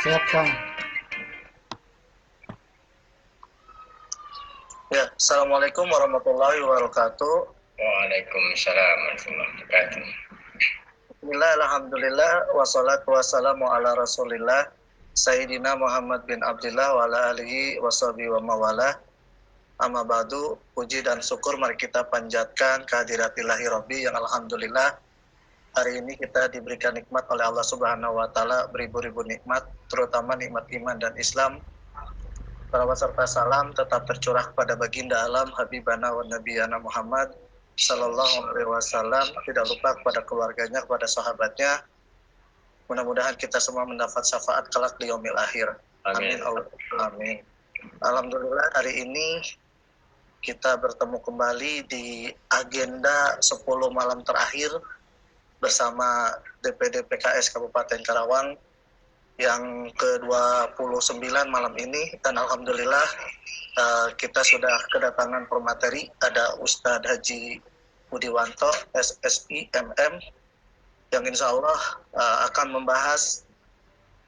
Siap, Kang. Ya, Assalamualaikum warahmatullahi wabarakatuh. Waalaikumsalam warahmatullahi wabarakatuh. Bismillah, alhamdulillah, wassalatu wassalamu ala rasulillah, Sayyidina Muhammad bin Abdullah wa ala alihi washabihi wa mawalah. Amma ba'du, puji dan syukur mari kita panjatkan kehadiratillahi Rabbi yang alhamdulillah hari ini kita diberikan nikmat oleh Allah Subhanahu wa taala, beribu-ribu nikmat, terutama nikmat iman dan Islam. Salawat serta salam tetap tercurah kepada baginda alam Habibana wa Nabiyana Muhammad Sallallahu Alaihi Wasallam, tidak lupa kepada keluarganya, kepada sahabatnya. Mudah-mudahan kita semua mendapat syafaat kelak di yaumil akhir. Amin. Amin. Alhamdulillah hari ini kita bertemu kembali di agenda 10 malam terakhir bersama DPD PKS Kabupaten Karawang yang ke-29 malam ini, dan alhamdulillah kita sudah kedatangan pemateri. Ada Ustadz Haji Budiwanto SSI MM yang insya Allah akan membahas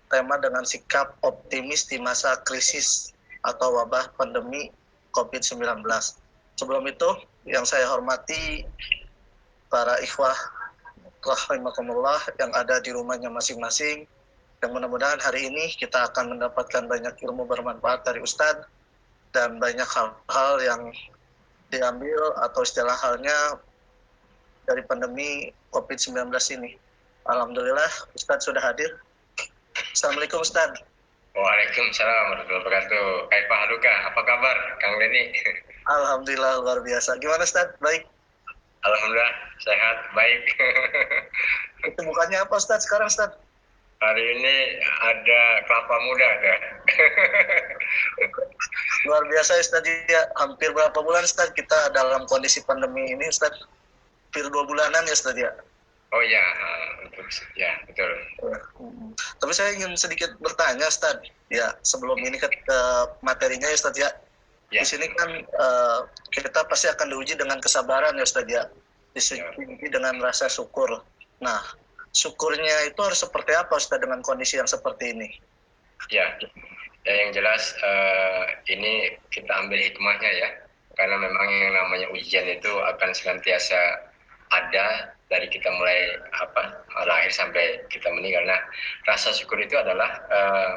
tema dengan sikap optimis di masa krisis atau wabah pandemi COVID-19. Sebelum itu, yang saya hormati para ikhwah rahimakumullah yang ada di rumahnya masing-masing, yang mudah-mudahan hari ini kita akan mendapatkan banyak ilmu bermanfaat dari Ustadz dan banyak hal-hal yang diambil atau istilah halnya dari pandemi COVID-19 ini. Alhamdulillah Ustadz sudah hadir. Assalamualaikum Ustadz. Waalaikumsalam warahmatullahi wabarakatuh. Kaifah haluka? Apa kabar Kang Deni? Alhamdulillah luar biasa. Gimana Ustadz? Baik. Alhamdulillah sehat, baik. Itu bukannya apa Ustadz sekarang Ustadz? Hari ini ada kelapa muda ada. Luar biasa Ustadz ya. Hampir berapa bulan Ustadz kita dalam kondisi pandemi ini Ustadz? Hampir 2 bulanan ya Ustadz ya. Oh ya, ya betul. Tapi saya ingin sedikit bertanya Ustadz. Ya sebelum ini ke materinya ya Ustadz ya. Ya. Di sini kan kita pasti akan diuji dengan kesabaran ya Ustadz ya. Diuji dengan rasa syukur. Nah, syukurnya itu harus seperti apa Ustadz dengan kondisi yang seperti ini? Ya, yang jelas ini kita ambil hikmahnya ya. Karena memang yang namanya ujian itu akan senantiasa ada dari kita mulai lahir sampai kita meninggal. Nah, rasa syukur itu adalah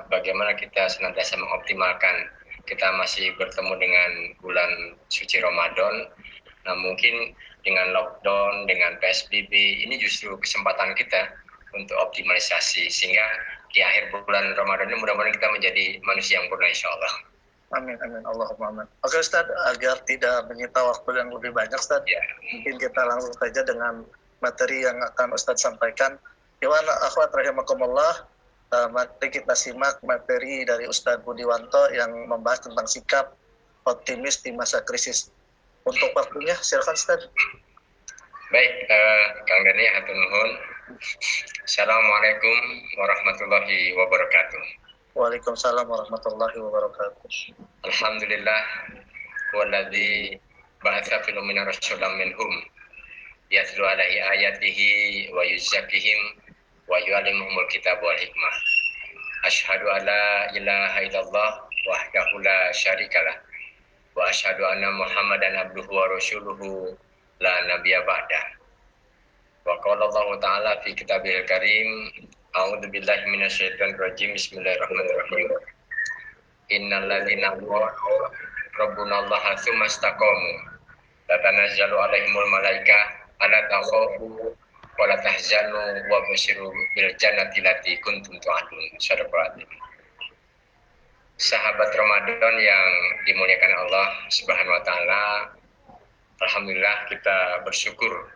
bagaimana kita senantiasa mengoptimalkan. Kita masih bertemu dengan bulan suci Ramadan. Nah, mungkin dengan lockdown, dengan PSBB, ini justru kesempatan kita untuk optimalisasi. Sehingga di akhir bulan Ramadan ini mudah-mudahan kita menjadi manusia yang sempurna insya Allah. Amin, amin, Allahumma amin. Oke Ustadz, agar tidak menyita waktu yang lebih banyak Ustadz, Ya. mungkin kita langsung saja dengan materi yang akan Ustadz sampaikan. Gimana akhwat rahimakumullah, mari kita simak materi dari Ustadz Budiwanto yang membahas tentang sikap optimis di masa krisis. Untuk waktunya, silakan Ustadz. Baik, Kang Dani, hatur nuhun. Assalamualaikum warahmatullahi wabarakatuh. Waalaikumsalam warahmatullahi wabarakatuh. Alhamdulillah, walladzi ba'atsa fil ummiyina rasulan minhum yatlu alaihi ayatihi wa yuzakkihim wa yu'allimuhumul kitab wal hikmah. Asyhadu alla ilaha illallah wahdahu la syarikalah wa asyhadu anna Muhammadan abduhu wa rasuluhu la nabiyya ba'dah. Wa qala Allah ta'ala fi kitabihil karim, a'udzu billahi minasyaitonir rajim, bismillahirrahmanirrahim. Innal ladzina qalu rabbuna Allah tsumma istaqamu tatanazzalu alaihimul malaikah alla takhafu wa la tahzanu wa basyiru bil jannati allati kuntum tu'adun. Sadaqallahu. Sahabat Ramadan yang dimuliakan Allah Subhanahu wa taala, alhamdulillah kita bersyukur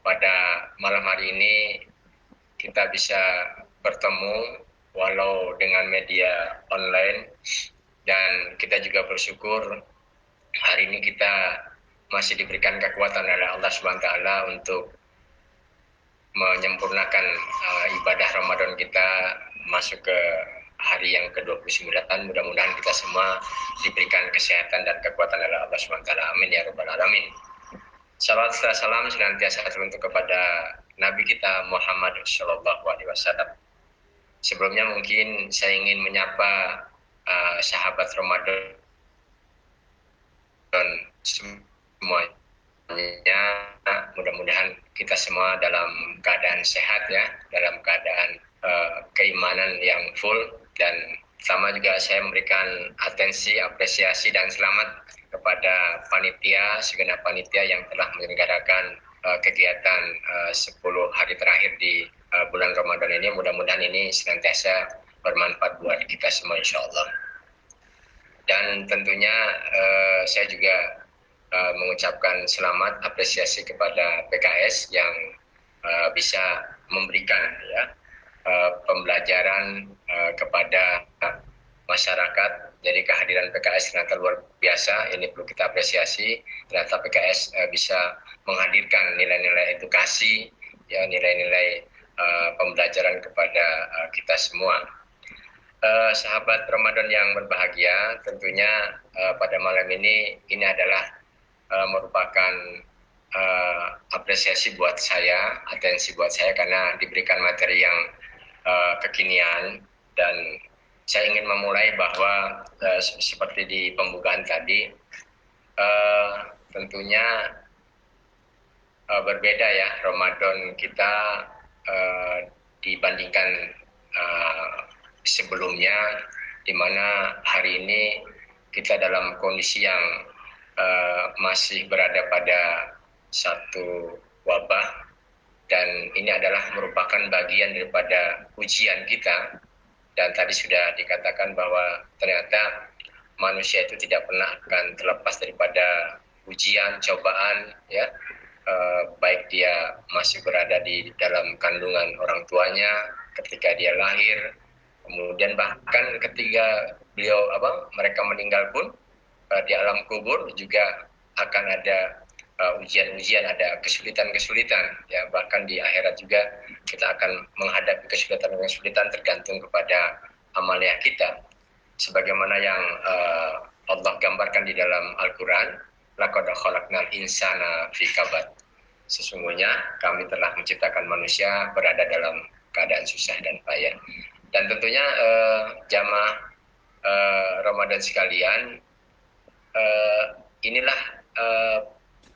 pada malam hari ini kita bisa bertemu walau dengan media online, dan kita juga bersyukur hari ini kita masih diberikan kekuatan oleh Allah Subhanahu wa taala untuk menyempurnakan ibadah Ramadan kita masuk ke hari yang ke-29. Mudah-mudahan kita semua diberikan kesehatan dan kekuatan oleh Allah Subhanahu wa taala. Amin ya rabbal alamin. Salawat serta salam senantiasa teruntuk kepada Nabi kita Muhammad Shallallahu Alaihi Wasallam. Sebelumnya mungkin saya ingin menyapa sahabat Ramadan semuanya. Mudah-mudahan kita semua dalam keadaan sehat ya, dalam keadaan keimanan yang full. Dan sama juga saya memberikan atensi, apresiasi dan selamat kepada panitia, segenap panitia yang telah menyelenggarakan kegiatan 10 hari terakhir di bulan Ramadan ini. Mudah-mudahan ini senantiasa bermanfaat buat kita semua insya Allah. Dan tentunya saya juga mengucapkan selamat apresiasi kepada PKS yang bisa memberikan ya pembelajaran kepada masyarakat. Jadi kehadiran PKS ternyata luar biasa, ini perlu kita apresiasi. Ternyata PKS bisa menghadirkan nilai-nilai edukasi, ya nilai-nilai pembelajaran kepada kita semua. Sahabat Ramadan yang berbahagia, tentunya pada malam ini adalah merupakan apresiasi buat saya, atensi buat saya karena diberikan materi yang kekinian. Dan saya ingin memulai bahwa seperti di pembukaan tadi, tentunya berbeda ya Ramadan kita dibandingkan sebelumnya, di mana hari ini kita dalam kondisi yang masih berada pada satu wabah, dan ini adalah merupakan bagian daripada ujian kita. Dan tadi sudah dikatakan bahwa ternyata manusia itu tidak pernah akan terlepas daripada ujian, cobaan, ya. Baik dia masih berada di dalam kandungan orang tuanya, ketika dia lahir, kemudian bahkan ketika mereka meninggal pun di alam kubur juga akan ada ujian-ujian, ada kesulitan-kesulitan ya. Bahkan di akhirat juga kita akan menghadapi kesulitan-kesulitan tergantung kepada amalia kita. Sebagaimana yang Allah gambarkan di dalam Al-Quran, laqad khalaqnal insana fi kabad. Sesungguhnya kami telah menciptakan manusia berada dalam keadaan susah dan payah. Dan tentunya jamaah Ramadan sekalian, inilah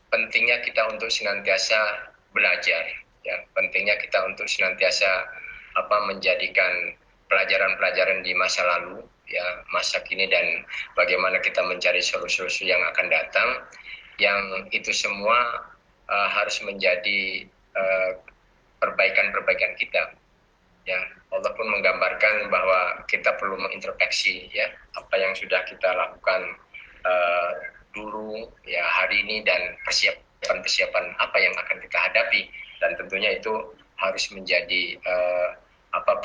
pentingnya kita untuk senantiasa belajar, ya. Pentingnya kita untuk senantiasa menjadikan pelajaran-pelajaran di masa lalu, ya, masa kini, dan bagaimana kita mencari solusi-solusi yang akan datang, yang itu semua harus menjadi perbaikan-perbaikan kita. Ya, Allah pun menggambarkan bahwa kita perlu mengintrospeksi ya apa yang sudah kita lakukan dulu ya hari ini, dan persiapan apa yang akan kita hadapi. Dan tentunya itu harus menjadi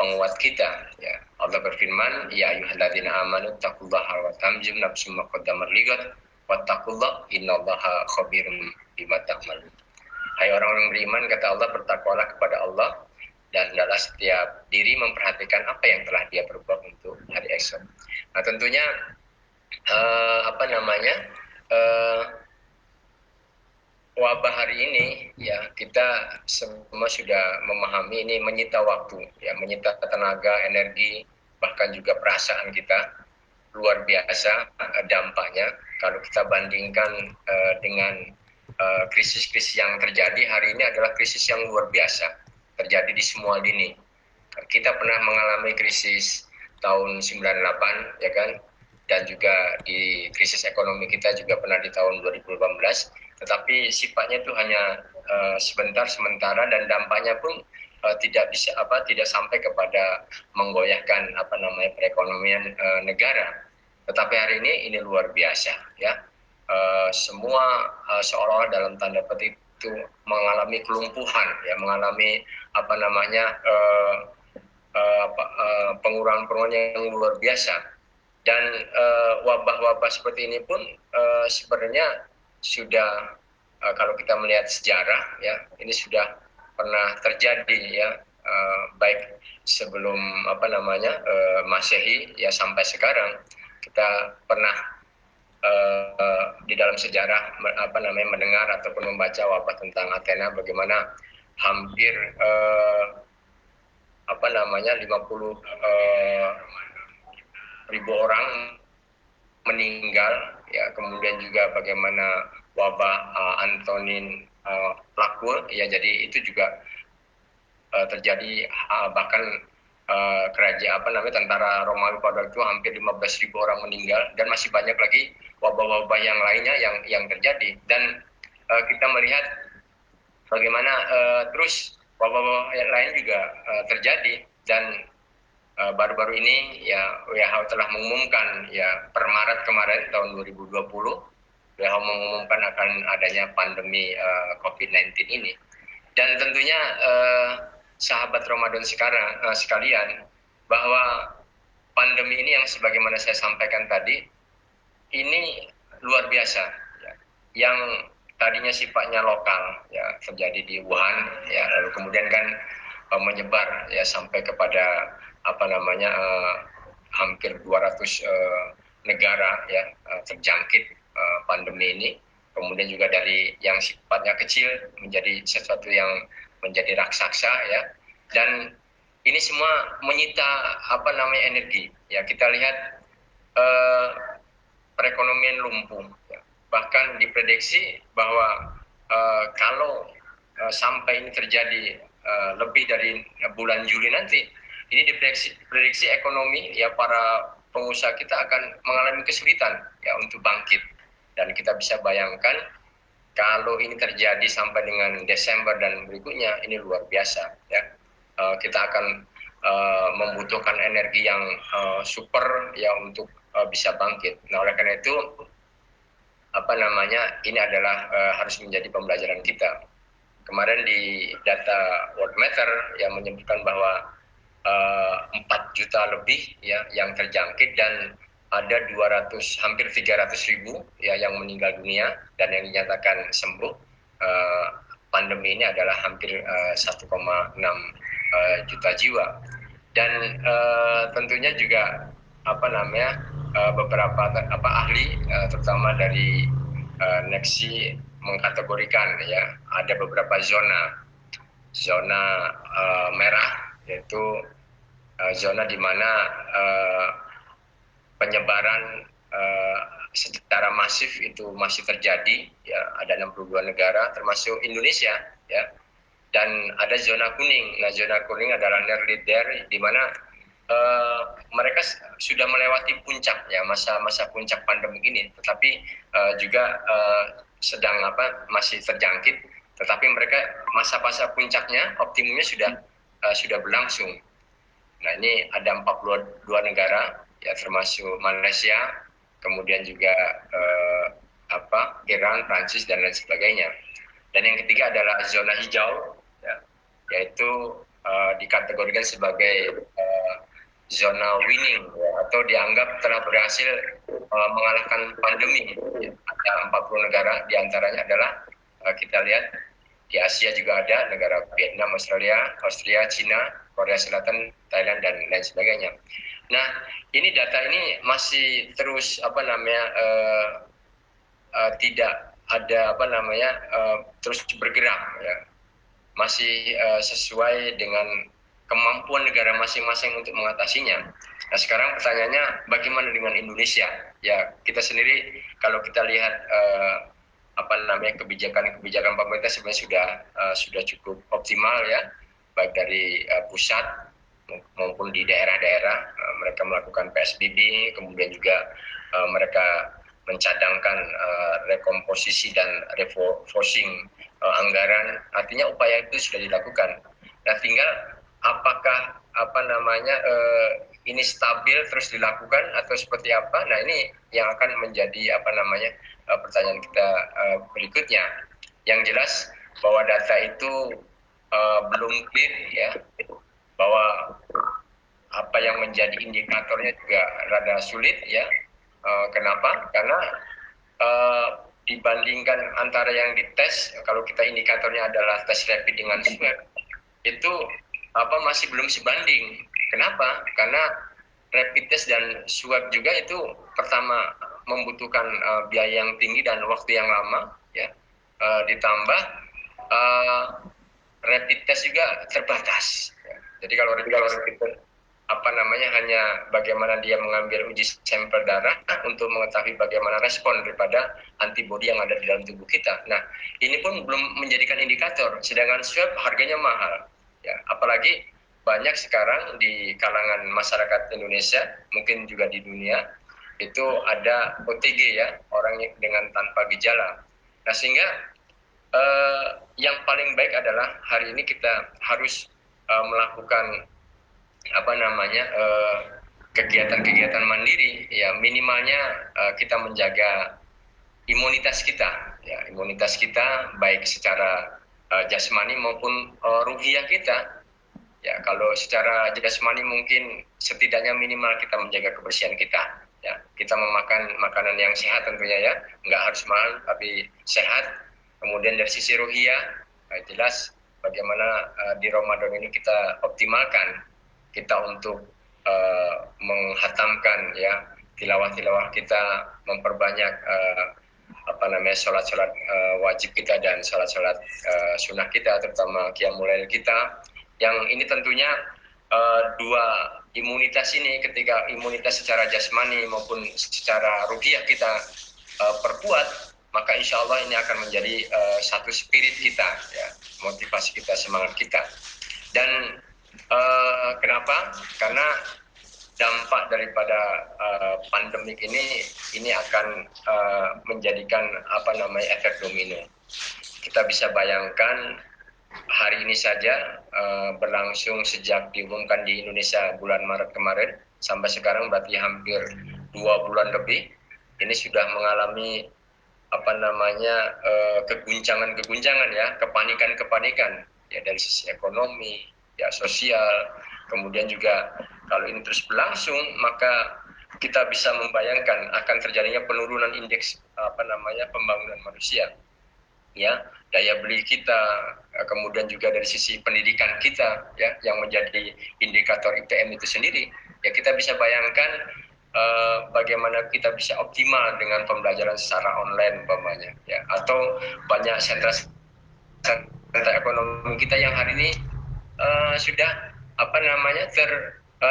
penguat kita ya. Allah berfirman, ya ayyuhalladzina amanu taqullaha wa tamjim nafsum ma qaddamat ligat wattaqullaha innallaha khabirum bima ta'malun. Hai orang-orang beriman, kata Allah, bertakwalah kepada Allah, dan hendaklah setiap diri memperhatikan apa yang telah dia perbuat untuk hari esok. Nah tentunya wabah hari ini ya, kita semua sudah memahami ini menyita waktu ya, menyita tenaga, energi, bahkan juga perasaan kita. Luar biasa dampaknya kalau kita bandingkan dengan krisis-krisis yang terjadi hari ini. Adalah krisis yang luar biasa, terjadi di semua lini. Kita pernah mengalami krisis tahun 98 ya kan, dan juga di krisis ekonomi kita juga pernah di tahun 2018, tetapi sifatnya itu hanya sebentar sementara, dan dampaknya pun tidak sampai kepada menggoyahkan perekonomian negara. Tetapi hari ini luar biasa ya. Semua seolah-olah dalam tanda petik itu mengalami kelumpuhan ya, mengalami pengurangan yang luar biasa. Dan wabah-wabah seperti ini pun sebenarnya sudah kalau kita melihat sejarah ya, ini sudah pernah terjadi ya, baik sebelum Masehi ya sampai sekarang. Kita pernah di dalam sejarah mendengar ataupun membaca wabah tentang Athena, bagaimana hampir 50 ribu orang meninggal, ya, kemudian juga bagaimana wabah Antonin Lakul, ya, jadi itu juga terjadi, bahkan kerajaan tentara Romawi pada itu hampir 15.000 orang meninggal, dan masih banyak lagi wabah-wabah yang lainnya yang terjadi. Dan kita melihat bagaimana terus wabah-wabah yang lain juga terjadi, dan baru-baru ini ya WHO telah mengumumkan, ya, per Maret kemarin tahun 2020 WHO mengumumkan akan adanya pandemi COVID-19 ini. Dan tentunya sahabat Ramadan sekalian, bahwa pandemi ini yang sebagaimana saya sampaikan tadi, ini luar biasa, ya, yang tadinya sifatnya lokal, ya, terjadi di Wuhan, ya, lalu kemudian kan menyebar, ya, sampai kepada hampir 200 negara, ya, terjangkit pandemi ini. Kemudian juga dari yang sifatnya kecil menjadi sesuatu yang menjadi raksasa, ya. Dan ini semua menyita energi, ya. Kita lihat perekonomian lumpuh, ya. Bahkan diprediksi bahwa kalau sampai ini terjadi lebih dari bulan Juli nanti, ini diprediksi ekonomi, ya, para pengusaha kita akan mengalami kesulitan, ya, untuk bangkit. Dan kita bisa bayangkan kalau ini terjadi sampai dengan Desember dan berikutnya, ini luar biasa, ya. Kita akan membutuhkan energi yang super, ya, untuk bisa bangkit. Nah, oleh karena itu ini adalah harus menjadi pembelajaran kita. Kemarin di data World Matter yang menyebutkan bahwa 4 juta lebih, ya, yang terjangkit, dan ada hampir 300 ribu, ya, yang meninggal dunia, dan yang dinyatakan sembuh. Pandemi ini adalah hampir 1,6 juta jiwa. Dan tentunya juga beberapa ahli, terutama dari Nexi, mengkategorikan, ya, ada beberapa zona merah, yaitu zona di mana penyebaran secara masif itu masih terjadi, ya, ada 62 negara termasuk Indonesia, ya. Dan ada zona kuning. Nah, zona kuning adalah nearly there, di mana mereka sudah melewati puncak, ya, masa puncak pandemi ini, tetapi juga sedang masih terjangkit, tetapi mereka masa puncaknya, optimumnya sudah berlangsung. Nah, ini ada 42 negara, ya, termasuk Malaysia, kemudian juga Iran, Prancis, dan lain sebagainya. Dan yang ketiga adalah zona hijau, ya, yaitu dikategorikan sebagai zona winning, ya, atau dianggap telah berhasil mengalahkan pandemi. Ya. Ada 40 negara, diantaranya adalah kita lihat di Asia juga ada negara Vietnam, Australia, Cina, Korea Selatan, Thailand, dan lain sebagainya. Nah, ini data ini masih terus tidak ada terus bergerak, ya, masih sesuai dengan kemampuan negara masing-masing untuk mengatasinya. Nah, sekarang pertanyaannya, bagaimana dengan Indonesia? Ya, kita sendiri kalau kita lihat kebijakan pemerintah sebenarnya sudah cukup optimal, ya, baik dari pusat maupun di daerah-daerah. Mereka melakukan PSBB, kemudian juga mereka mencadangkan rekomposisi dan refocusing anggaran. Artinya upaya itu sudah dilakukan. Nah, tinggal apakah ini stabil terus dilakukan atau seperti apa? Nah, ini yang akan menjadi pertanyaan kita berikutnya. Yang jelas bahwa data itu belum clear, ya, bahwa apa yang menjadi indikatornya juga rada sulit, ya. Kenapa? Karena dibandingkan antara yang dites, kalau kita indikatornya adalah tes rapid dengan swab, itu masih belum sebanding. Kenapa? Karena rapid test dan swab juga itu pertama membutuhkan biaya yang tinggi dan waktu yang lama, ya. Ditambah rapid test juga terbatas, ya. Jadi kalau rapid test hanya bagaimana dia mengambil uji sampel darah untuk mengetahui bagaimana respon daripada antibodi yang ada di dalam tubuh kita. Nah, ini pun belum menjadikan indikator, sedangkan swab harganya mahal. Ya, apalagi banyak sekarang di kalangan masyarakat Indonesia, mungkin juga di dunia, itu ada OTG ya, orang dengan tanpa gejala. Nah, sehingga yang paling baik adalah hari ini kita harus melakukan kegiatan-kegiatan mandiri, ya minimalnya kita menjaga imunitas kita baik secara jasmani maupun ruhiyah kita. Ya, kalau secara jasmani mungkin setidaknya minimal kita menjaga kebersihan kita. Ya, kita memakan makanan yang sehat tentunya ya, nggak harus mahal tapi sehat. Kemudian dari sisi ruhiyah, jelas bagaimana di Ramadan ini kita optimalkan kita untuk menghatamkan ya tilawah-tilawah kita, memperbanyak sholat-sholat wajib kita dan sholat-sholat sunnah kita, terutama qiyamul lail kita. Yang ini tentunya dua imunitas ini, ketika imunitas secara jasmani maupun secara ruhiyah kita perkuat, maka insya Allah ini akan menjadi satu spirit kita, ya, motivasi kita, semangat kita. Dan kenapa? Karena dampak daripada pandemik ini akan menjadikan efek domino. Kita bisa bayangkan hari ini saja berlangsung sejak diumumkan di Indonesia bulan Maret kemarin sampai sekarang berarti hampir 2 bulan lebih. Ini sudah mengalami keguncangan ya, kepanikan ya, dari sisi ekonomi, ya sosial. Kemudian juga kalau ini terus berlangsung, maka kita bisa membayangkan akan terjadinya penurunan indeks pembangunan manusia, ya, daya beli kita, kemudian juga dari sisi pendidikan kita, ya, yang menjadi indikator IPM itu sendiri. Ya, kita bisa bayangkan bagaimana kita bisa optimal dengan pembelajaran secara online umpamanya, ya, atau banyak sentra ekonomi kita yang hari ini sudah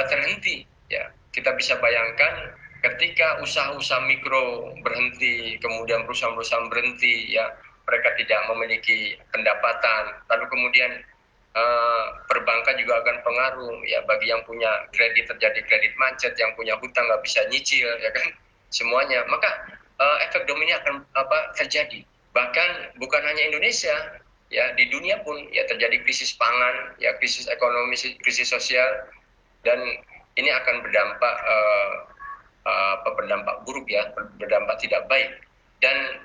terhenti, ya. Kita bisa bayangkan ketika usaha-usaha mikro berhenti, kemudian perusahaan-perusahaan berhenti, ya, mereka tidak memiliki pendapatan, lalu kemudian perbankan juga akan pengaruh, ya, bagi yang punya kredit terjadi kredit macet, yang punya hutang nggak bisa nyicil, ya kan, semuanya. Maka efek domino akan terjadi. Bahkan bukan hanya Indonesia, ya, di dunia pun ya terjadi krisis pangan, ya, krisis ekonomi, krisis sosial, dan ini akan berdampak buruk, ya, berdampak tidak baik. Dan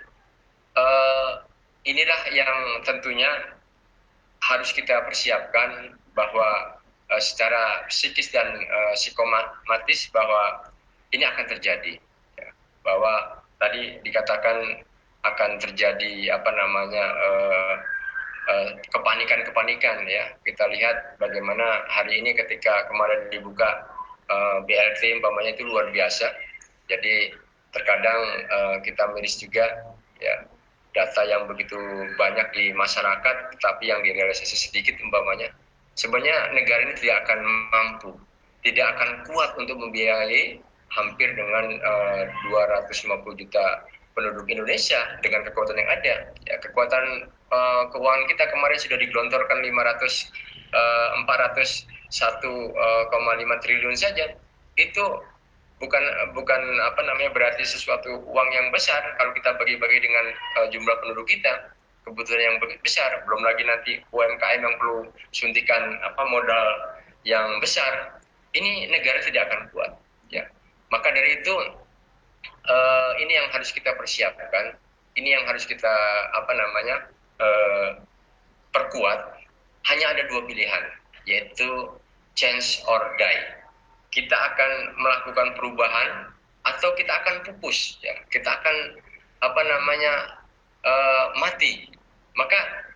inilah yang tentunya harus kita persiapkan, bahwa secara psikis dan psikomatis bahwa ini akan terjadi, ya. Bahwa tadi dikatakan akan terjadi kepanikan, ya. Kita lihat bagaimana hari ini ketika kemarin dibuka BLT umpamanya, itu luar biasa. Jadi terkadang kita miris juga, ya, data yang begitu banyak di masyarakat tetapi yang direalisasi sedikit umpamanya. Sebenarnya negara ini tidak akan mampu, tidak akan kuat untuk membiayai hampir dengan 250 juta penduduk Indonesia dengan kekuatan yang ada. Ya, kekuatan keuangan kita kemarin sudah digelontorkan 401,5 triliun saja. Itu bukan berarti sesuatu uang yang besar kalau kita bagi-bagi dengan jumlah penduduk kita, kebutuhan yang besar, belum lagi nanti UMKM yang perlu suntikan modal yang besar. Ini negara tidak akan kuat, ya. Maka dari itu ini yang harus kita persiapkan, ini yang harus kita perkuat. Hanya ada dua pilihan, yaitu change or die. Kita akan melakukan perubahan atau kita akan pupus, ya. Kita akan mati. Maka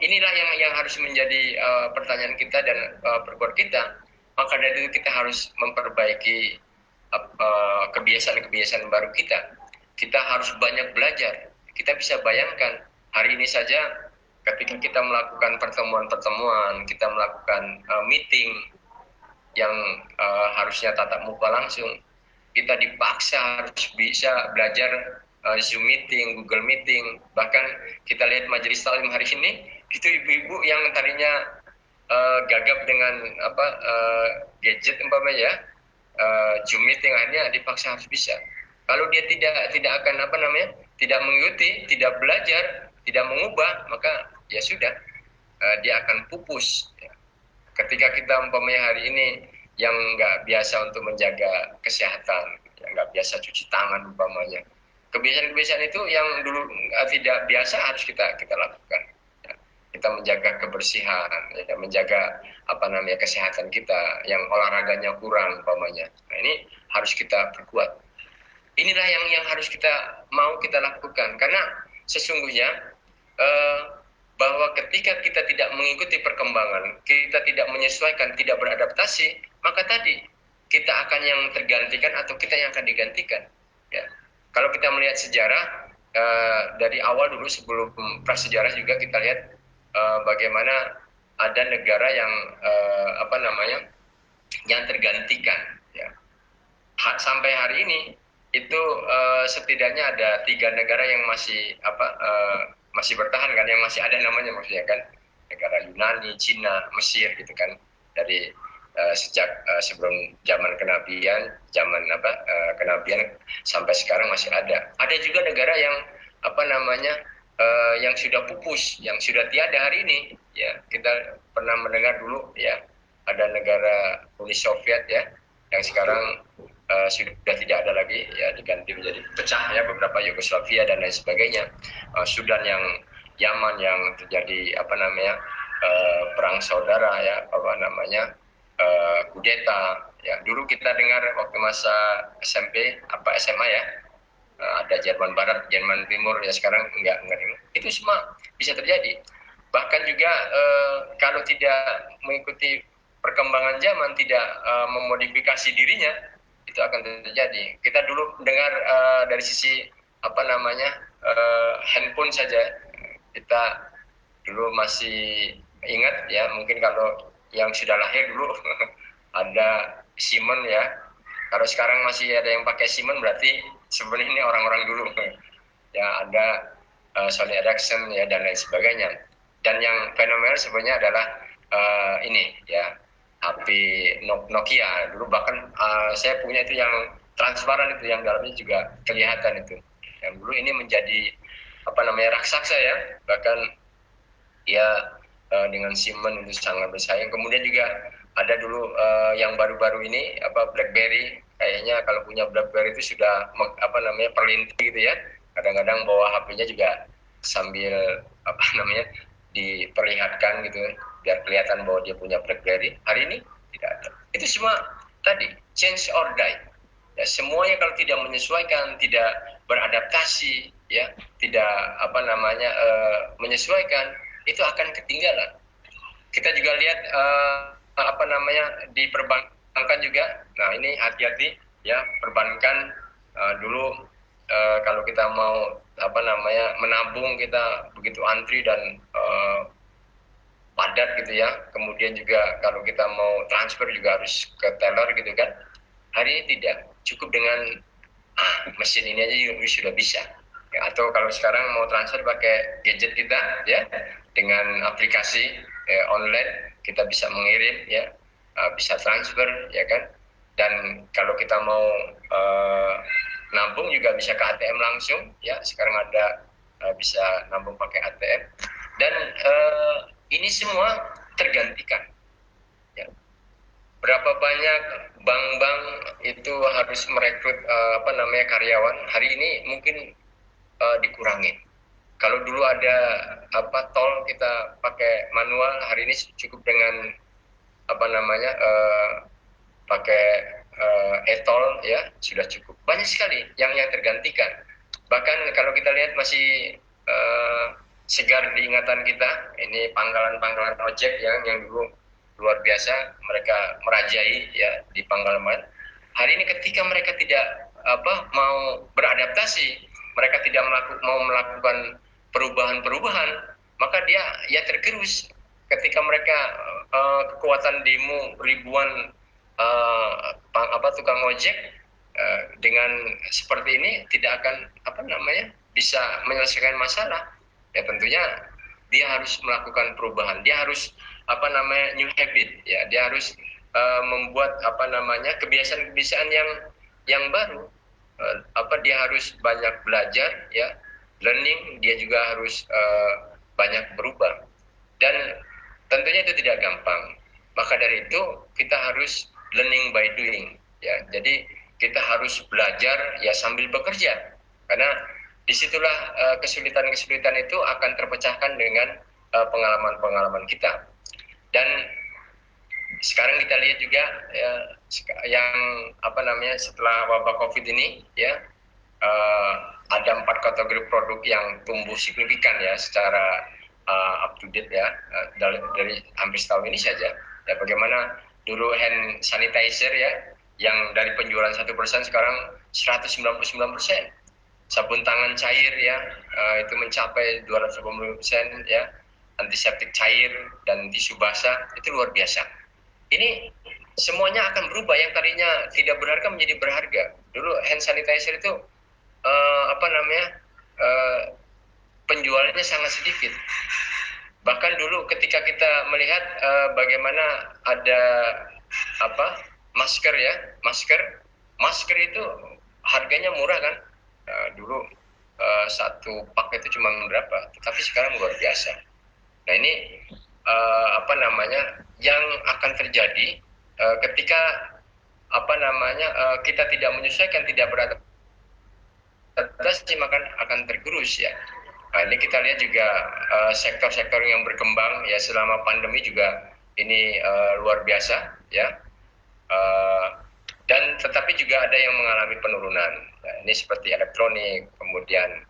inilah yang harus menjadi pertanyaan kita dan perkuat kita. Maka dari itu kita harus memperbaiki kebiasaan-kebiasaan baru kita. Kita harus banyak belajar. Kita bisa bayangkan hari ini saja ketika kita melakukan pertemuan-pertemuan, kita melakukan meeting yang harusnya tatap muka langsung, kita dipaksa harus bisa belajar Zoom meeting, Google meeting. Bahkan kita lihat majelis taklim hari ini, itu ibu-ibu yang tadinya gagap dengan gadget umpamanya ya, Zoom meeting, akhirnya dipaksa harus bisa. Kalau dia tidak akan tidak mengikuti, tidak belajar, tidak mengubah, maka ya sudah, dia akan pupus. Ya. Ketika kita umpamanya hari ini yang nggak biasa untuk menjaga kesehatan, yang nggak biasa cuci tangan umpamanya, kebiasaan-kebiasaan itu yang dulu tidak biasa harus kita lakukan. Ya. Kita menjaga kebersihan, ya, menjaga kesehatan kita, yang olahraganya kurang umpamanya. Nah, ini harus kita perkuat. Inilah yang harus kita lakukan, karena sesungguhnya bahwa ketika kita tidak mengikuti perkembangan, kita tidak menyesuaikan, tidak beradaptasi, maka tadi kita akan yang tergantikan atau kita yang akan digantikan. Ya. Kalau kita melihat sejarah dari awal dulu sebelum prasejarah juga kita lihat bagaimana ada negara yang yang tergantikan. Ya. Sampai hari ini itu setidaknya ada 3 negara yang masih bertahan kan, yang masih ada namanya maksudnya kan, negara Yunani, Cina, Mesir gitu kan, dari sejak sebelum zaman kenabian sampai sekarang masih ada. Ada juga negara yang yang sudah pupus, yang sudah tiada hari ini. Ya, kita pernah mendengar dulu ya, ada negara Uni Soviet ya, yang sekarang sudah tidak ada lagi, ya diganti menjadi pecah ya, beberapa Yugoslavia dan lain sebagainya. Sudan, yang Yaman yang terjadi perang saudara ya, kudeta ya. Dulu kita dengar waktu masa SMP SMA ya, ada Jerman Barat, Jerman Timur, ya sekarang enggak. Itu semua bisa terjadi. Bahkan juga kalau tidak mengikuti perkembangan zaman, tidak memodifikasi dirinya, itu akan terjadi. Kita dulu dengar dari sisi handphone saja, kita dulu masih ingat ya, mungkin kalau yang sudah lahir dulu ada Simon ya. Kalau sekarang masih ada yang pakai Simon, berarti sebenarnya ini orang-orang dulu ya. Ada Sony Ericsson ya dan lain sebagainya. Dan yang fenomenal sebenarnya adalah ini ya, HP Nokia dulu. Bahkan saya punya itu yang transparan, itu yang dalamnya juga kelihatan itu. Yang dulu ini menjadi raksasa ya, bahkan ya dengan Simon itu sangat bersaing. Kemudian juga ada dulu yang baru-baru ini BlackBerry. Kayaknya kalau punya BlackBerry itu sudah perlinti gitu ya. Kadang-kadang bawa HP-nya juga sambil diperlihatkan gitu, biar kelihatan bahwa dia punya BlackBerry. Hari ini tidak ada. Itu semua tadi change or die. Ya, semuanya kalau tidak menyesuaikan, tidak beradaptasi, ya, tidak menyesuaikan, itu akan ketinggalan. Kita juga lihat di perbankan juga. Nah, ini hati-hati ya, perbankan dulu kalau kita mau menabung, kita begitu antri dan padat gitu ya. Kemudian juga kalau kita mau transfer juga harus ke teller gitu kan. Hari ini tidak, cukup dengan mesin ini aja juga sudah bisa. Ya, atau kalau sekarang mau transfer pakai gadget kita ya, dengan aplikasi online kita bisa mengirim ya, bisa transfer ya kan. Dan kalau kita mau nabung juga bisa ke ATM langsung ya. Sekarang ada bisa nabung pakai ATM. Dan ini semua tergantikan. Ya. Berapa banyak bank-bank itu harus merekrut karyawan, hari ini mungkin dikurangi. Kalau dulu ada tol kita pakai manual, hari ini cukup dengan pakai e-tol ya, sudah cukup. Banyak sekali yang tergantikan. Bahkan kalau kita lihat masih segar di ingatan kita, ini pangkalan-pangkalan ojek yang dulu luar biasa, mereka merajai ya di Pangkalman. Hari ini ketika mereka tidak mau beradaptasi, mereka tidak mau melakukan perubahan-perubahan, maka dia ya tergerus ketika mereka kekuatan demo ribuan tukang ojek dengan seperti ini tidak akan bisa menyelesaikan masalah. Ya tentunya dia harus melakukan perubahan, dia harus new habit, ya dia harus membuat kebiasaan-kebiasaan yang baru. Dia harus banyak belajar, ya learning, dia juga harus banyak berubah, dan tentunya itu tidak gampang. Maka dari itu kita harus learning by doing, ya jadi kita harus belajar ya sambil bekerja, karena disitulah kesulitan-kesulitan itu akan terpecahkan dengan pengalaman-pengalaman kita. Dan sekarang kita lihat juga ya, yang setelah wabah COVID ini, ya ada 4 kategori produk yang tumbuh signifikan ya secara up to date, ya dari hampir setahun ini saja. Ya bagaimana dulu hand sanitizer ya yang dari penjualan 1% sekarang 199%. Sabun tangan cair ya itu mencapai 280%, ya antiseptik cair dan tisu basah itu luar biasa. Ini semuanya akan berubah, yang tadinya tidak berharga menjadi berharga. Dulu hand sanitizer itu penjualannya sangat sedikit. Bahkan dulu ketika kita melihat bagaimana ada masker ya, masker itu harganya murah kan. Dulu satu pak itu cuma berapa, tapi sekarang luar biasa. Nah ini yang akan terjadi ketika kita tidak menyesuaikan, tidak beradaptasi, maka akan tergerus ya. Nah, ini kita lihat juga sektor-sektor yang berkembang ya selama pandemi juga ini luar biasa ya. Dan tetapi juga ada yang mengalami penurunan. Nah, ini seperti elektronik, kemudian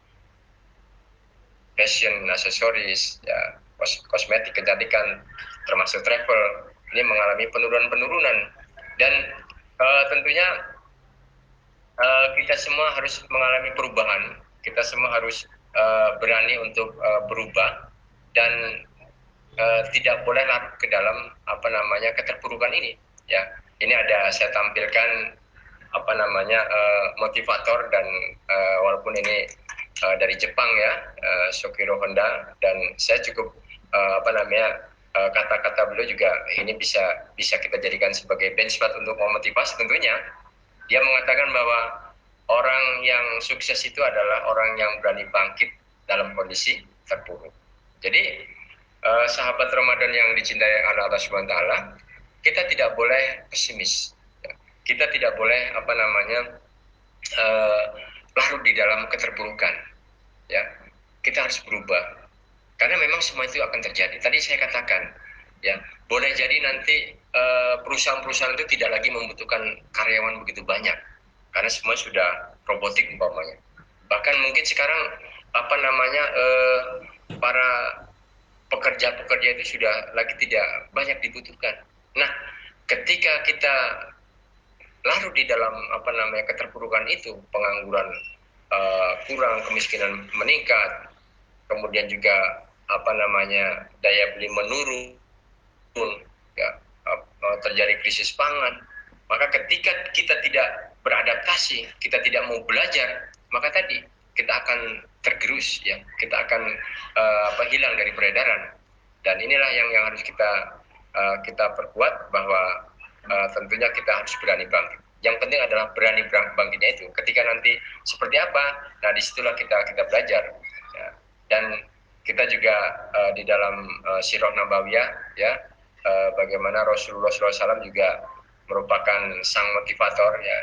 fashion, aksesoris, ya, kosmetik, kecantikan, termasuk travel, ini mengalami penurunan-penurunan. Dan tentunya kita semua harus mengalami perubahan, kita semua harus berani untuk berubah, dan tidak boleh larut ke dalam keterpurukan ini. Ya, ini ada saya tampilkan motivator, dan walaupun ini dari Jepang ya, Shokiro Honda, dan saya cukup kata-kata beliau juga ini bisa kita jadikan sebagai benchmark untuk memotivasi. Tentunya dia mengatakan bahwa orang yang sukses itu adalah orang yang berani bangkit dalam kondisi terpuruk. Jadi sahabat Ramadan yang dicintai Allah Subhanahu wa taala, kita tidak boleh pesimis. Kita tidak boleh larut di dalam keterpurukan. Ya, kita harus berubah. Karena memang semua itu akan terjadi. Tadi saya katakan, ya, boleh jadi nanti perusahaan-perusahaan itu tidak lagi membutuhkan karyawan begitu banyak, karena semua sudah robotik umpamanya. Bahkan mungkin sekarang para pekerja-pekerja itu sudah lagi tidak banyak dibutuhkan. Nah, ketika kita larut di dalam keterpurukan itu, pengangguran kurang, kemiskinan meningkat, kemudian juga daya beli menurun, ya, terjadi krisis pangan, maka ketika kita tidak beradaptasi, kita tidak mau belajar, maka tadi kita akan tergerus, ya, kita akan hilang dari peredaran. Dan inilah yang harus kita perkuat, bahwa tentunya kita harus berani bangkit. Yang penting adalah berani bangkitnya itu. Ketika nanti seperti apa, nah disitulah kita belajar. Ya. Dan kita juga di dalam Sirah Nabawiyah, ya, bagaimana Rasulullah SAW juga merupakan sang motivator, ya.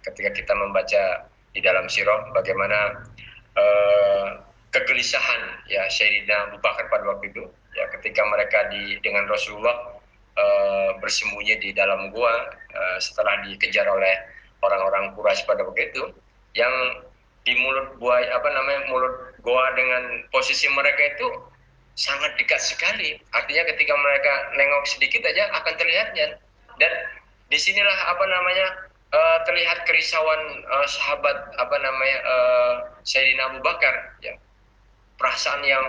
Ketika kita membaca di dalam sirah, bagaimana kegelisahan ya Sayyidina Abu Bakar pada waktu itu, ya, ketika mereka dengan Rasulullah bersembunyi di dalam gua setelah dikejar oleh orang-orang Quraisy pada waktu itu, yang di mulut mulut gua dengan posisi mereka itu sangat dekat sekali. Artinya ketika mereka nengok sedikit aja akan terlihatnya. Dan disinilah terlihat kerisauan sahabat Sayyidina Abu Bakar, ya. Perasaan yang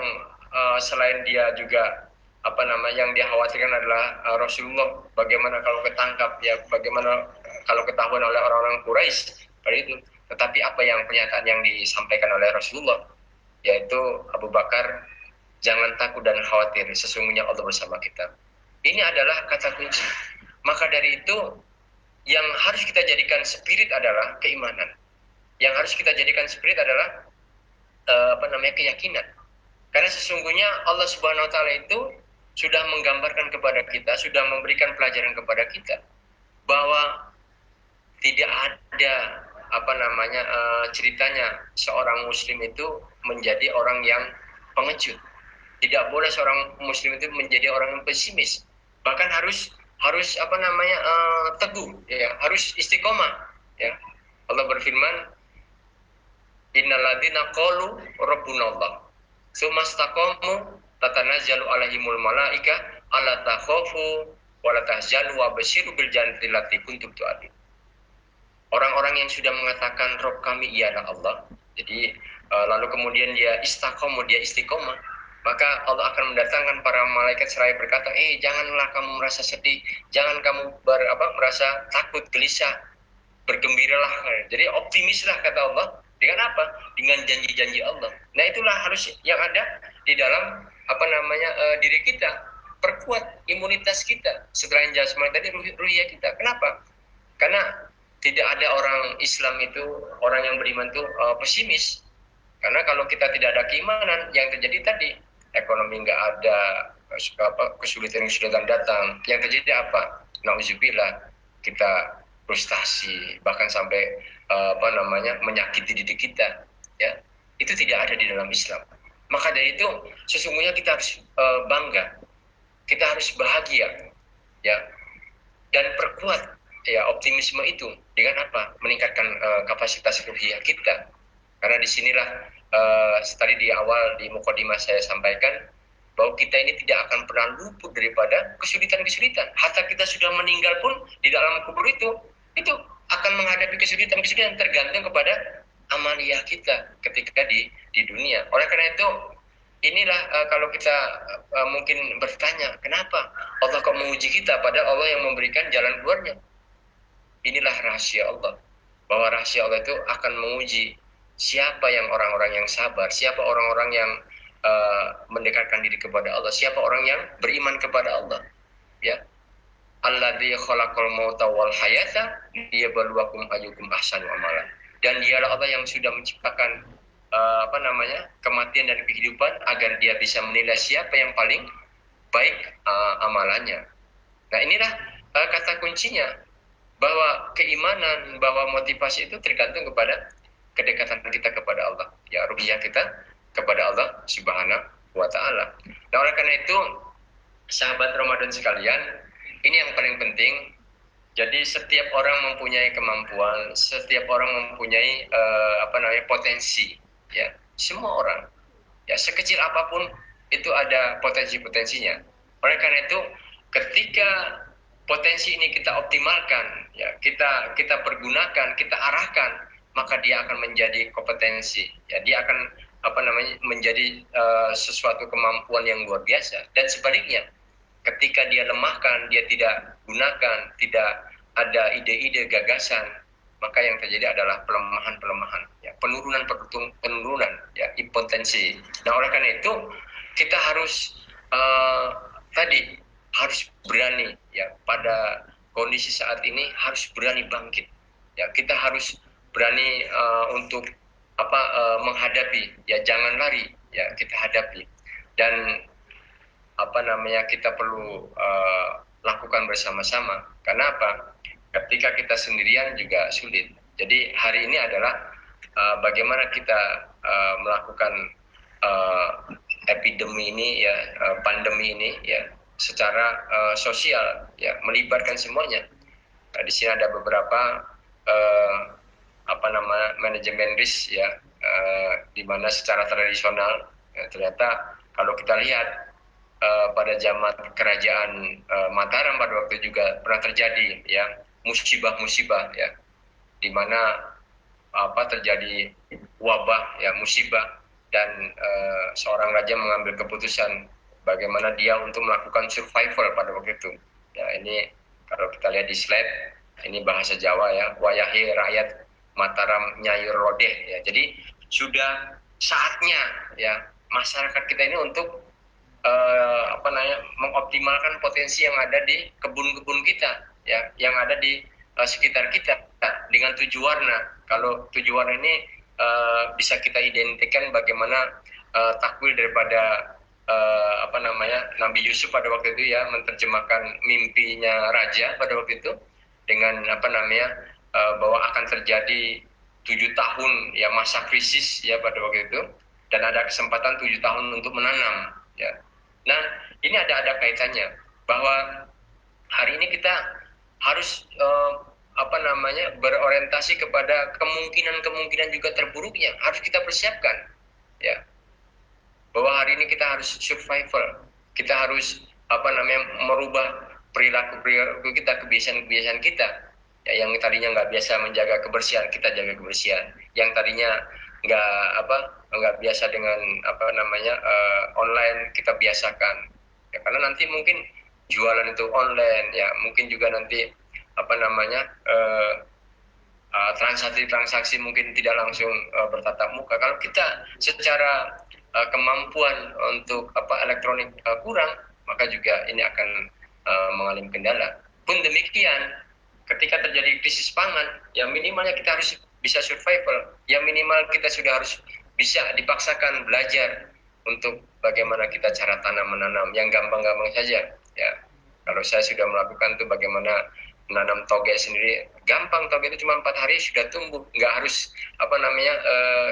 selain dia juga yang dia khawatirkan adalah Rasulullah bagaimana kalau ketangkap, ya bagaimana kalau ketahuan oleh orang-orang Quraisy pada itu. Tetapi apa yang pernyataan yang disampaikan oleh Rasulullah, yaitu Abu Bakar, jangan takut dan khawatir, sesungguhnya Allah bersama kita. Ini adalah kata kunci. Maka dari itu yang harus kita jadikan spirit adalah keimanan. Yang harus kita jadikan spirit adalah keyakinan. Karena sesungguhnya Allah Subhanahu wa taala itu sudah menggambarkan kepada kita, sudah memberikan pelajaran kepada kita bahwa tidak ada ceritanya seorang muslim itu menjadi orang yang pengecut. Tidak boleh seorang muslim itu menjadi orang yang pesimis. Bahkan harus teguh, ya, harus istiqomah, ya. Allah berfirman, innalladzina qalu rabbunallah tsumma istaqamu tatanazzalu alaihimul malaika alla takhafu wa la tahzanu wa basyiru bil jannati allati kuntum tu'adun. Orang-orang yang sudah mengatakan Rob kami ialah Allah, jadi lalu kemudian dia istiqomah, maka Allah akan mendatangkan para malaikat seraya berkata, janganlah kamu merasa sedih, jangan kamu merasa takut, gelisah, bergembiralah. Jadi optimislah kata Allah. Dengan apa? Dengan janji-janji Allah. Nah, itulah harus yang ada di dalam diri kita. Perkuat imunitas kita. Setelah yang jasmani tadi, ruhiyah kita. Kenapa? Karena tidak ada orang Islam itu, orang yang beriman itu pesimis. Karena kalau kita tidak ada keimanan, yang terjadi tadi, ekonomi nggak ada, kesulitan datang. Yang terjadi apa? Nauzubillah, kita frustasi, bahkan sampai menyakiti diri kita, ya. Itu tidak ada di dalam Islam. Maka dari itu sesungguhnya kita harus bangga, kita harus bahagia, ya, dan perkuat, ya, optimisme itu dengan apa? Meningkatkan kapasitas ruhiyah kita. Karena disinilah tadi di awal di mukadimah saya sampaikan bahwa kita ini tidak akan pernah luput daripada kesulitan-kesulitan. Hatta kita sudah meninggal pun di dalam kubur itu akan menghadapi kesulitan-kesulitan tergantung kepada amaliyah kita ketika di dunia. Oleh karena itu, inilah kalau kita mungkin bertanya, kenapa Allah kok menguji kita padahal Allah yang memberikan jalan keluarnya? Inilah rahasia Allah. Bahwa rahasia Allah itu akan menguji siapa yang orang-orang yang sabar, siapa orang-orang yang mendekatkan diri kepada Allah, siapa orang yang beriman kepada Allah, ya. Alladzi khalaqal mauta wal hayata liyabluwakum ayyukum ahsanu amala. Dan dialah Allah yang sudah menciptakan kematian dan kehidupan agar dia bisa menilai siapa yang paling baik amalannya. Nah, inilah kata kuncinya, bahwa keimanan, bahwa motivasi itu tergantung kepada kedekatan kita kepada Allah, ya, ruhiyah kita kepada Allah Subhanahu wa taala. Nah, oleh karena itu, sahabat Ramadan sekalian, ini yang paling penting. Jadi setiap orang mempunyai kemampuan, setiap orang mempunyai potensi, ya. Semua orang, ya, sekecil apapun itu ada potensi-potensinya. Oleh karena itu, ketika potensi ini kita optimalkan, ya, kita pergunakan, kita arahkan, maka dia akan menjadi kompetensi, ya, dia akan menjadi sesuatu kemampuan yang luar biasa. Dan sebaliknya, ketika dia lemahkan, dia tidak gunakan, tidak ada ide-ide, gagasan, maka yang terjadi adalah pelemahan, ya, penurunan, ya, impotensi. Nah, oleh karena itu kita harus harus berani, ya, pada kondisi saat ini harus berani bangkit, ya. Kita harus berani untuk menghadapi, ya, jangan lari, ya, kita hadapi. Dan kita perlu lakukan bersama-sama. Karena apa? Ketika kita sendirian juga sulit. Jadi hari ini adalah bagaimana kita melakukan epidemi ini, ya, pandemi ini, ya, secara sosial, ya, melibatkan semuanya. Nah, di sini ada beberapa manajemen risk, ya, di mana secara tradisional, ya, ternyata kalau kita lihat pada zaman kerajaan Mataram pada waktu juga pernah terjadi, ya, musibah-musibah, ya, di mana terjadi wabah, ya, musibah, dan seorang raja mengambil keputusan bagaimana dia untuk melakukan survival pada waktu itu. Ya, ini kalau kita lihat di slide, ini bahasa Jawa ya, wayahe rakyat Mataram Nyayur Lodeh ya. Jadi sudah saatnya ya masyarakat kita ini untuk mengoptimalkan potensi yang ada di kebun-kebun kita ya, yang ada di sekitar kita dengan 7 warna. Kalau 7 warna ini bisa kita identikan bagaimana takwil daripada Nabi Yusuf pada waktu itu ya, menerjemahkan mimpinya raja pada waktu itu dengan bahwa akan terjadi 7 tahun ya masa krisis ya pada waktu itu, dan ada kesempatan 7 tahun untuk menanam ya. Nah, ini ada kaitannya bahwa hari ini kita harus berorientasi kepada kemungkinan juga terburuknya, harus kita persiapkan ya, bahwa hari ini kita harus survival, kita harus merubah perilaku kita, kebiasaan kita ya, yang tadinya nggak biasa menjaga kebersihan, kita jaga kebersihan, yang tadinya nggak biasa dengan online, kita biasakan ya, karena nanti mungkin jualan itu online ya, mungkin juga nanti transaksi mungkin tidak langsung bertatap muka. Kalau kita secara kemampuan untuk elektronik kurang, maka juga ini akan mengalami kendala. Pun demikian, ketika terjadi krisis pangan, ya minimalnya kita harus bisa survival, ya minimal kita sudah harus bisa dipaksakan belajar untuk bagaimana kita cara tanam menanam yang gampang-gampang saja ya. Kalau saya sudah melakukan tuh bagaimana menanam toge sendiri, gampang, toge itu cuma 4 hari sudah tumbuh, nggak harus